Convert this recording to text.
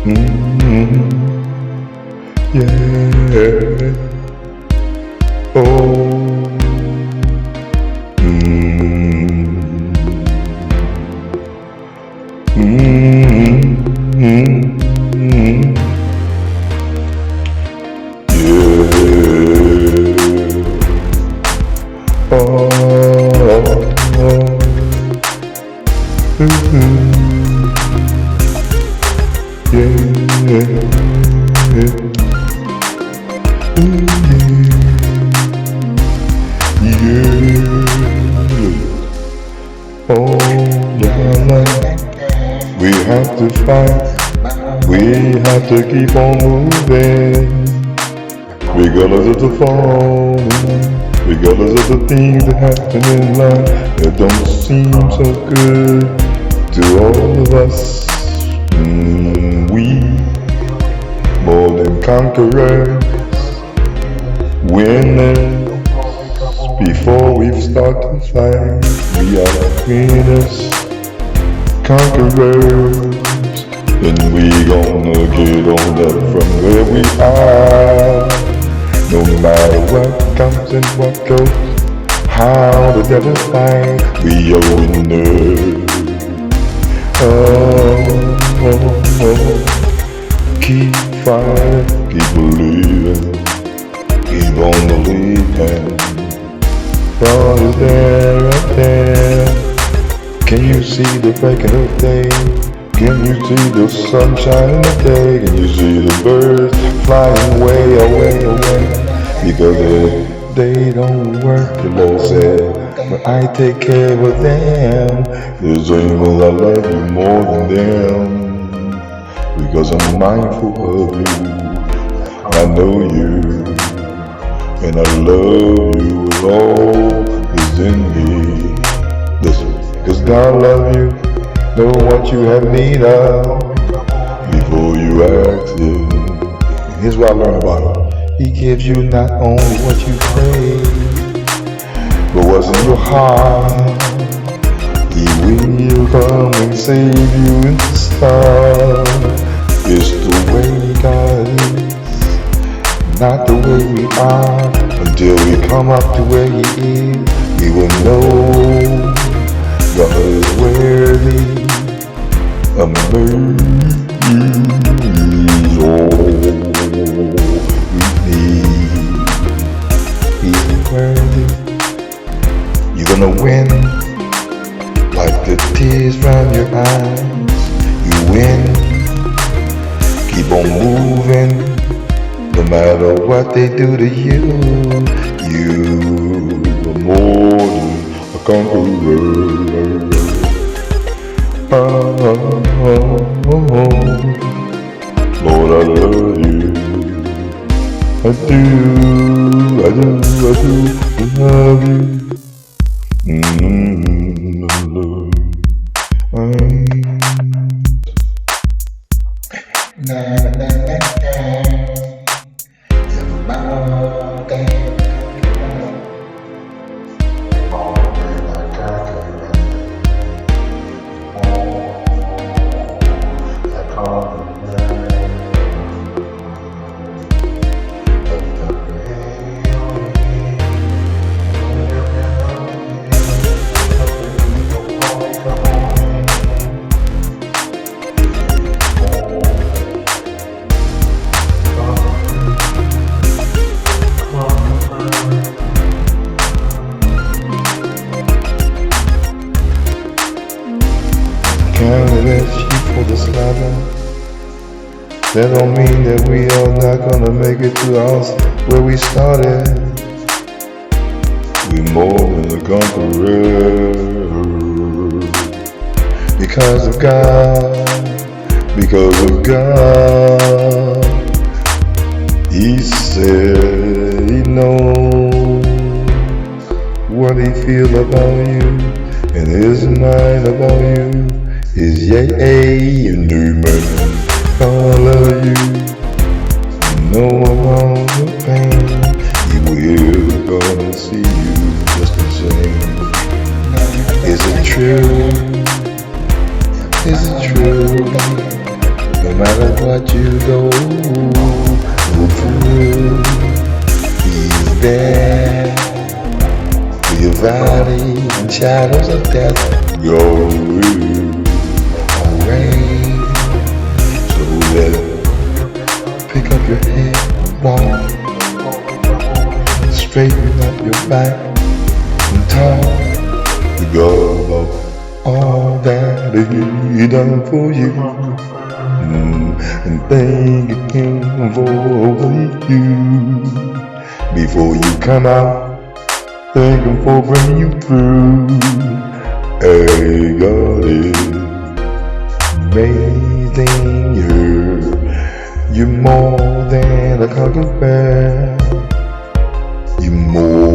Mm-hmm. Yeah. Oh. Mm-hmm. Mm-hmm. Yeah. Oh. Mm-hmm. Yeah. Yeah. Oh, darling, we have to fight. We have to keep on moving. Regardless of the fall, regardless of the things that happen in life that don't seem so good to all of us. We more than conquerors, winners. Before we start to fight, we are winners, conquerors, and we gonna get on up from where we are. No matter what comes and what goes, how the devil fight, we are winners. Oh, oh, oh. Keep fighting, keep believing, keep on believing. God is there, right there. Can you see the breaking of day? Can you see the sunshine in the day? Can you see the birds flying way away, away? Because they don't work, the Lord said, but I take care of them. There's angels I love you more than them. Because I'm mindful of you, I know you, and I love you with all is in me. Listen, cause God loves you, know what you have need of before you ask Him. Here's what I learned about it. He gives you not only what you pray, but what's in your heart. He will come and save you in the storm. It's the way God is, not the way we are. Until we come up to where He is, we will know God is worthy of praise. All we need, He's worthy. You're gonna win like the tears from your eyes. You win. Keep on moving, no matter what they do to you. You are more than a conqueror. Oh, oh, oh, oh. Lord, I love you. I do love you. I love you. Na na na na. Your mountain. Candidates for the slaughter. That don't mean that we are not gonna make it to us where we started. We more than a conqueror. Because of God, because of God. He said He knows what He feels about you, and His mind about you. Is yea and amen. I love you. No amount of pain. He will come and see you just the same. Is it true? Is it true? No matter what you go through, He's there through your valley and shadows of death. Go away. So let pick up your head and walk. Straighten up your back and talk to God about all that He done for you. And thank Him for you. Before you come out, thank Him for bringing you through. Hey, God is amazing. You're more than a conqueror. You're more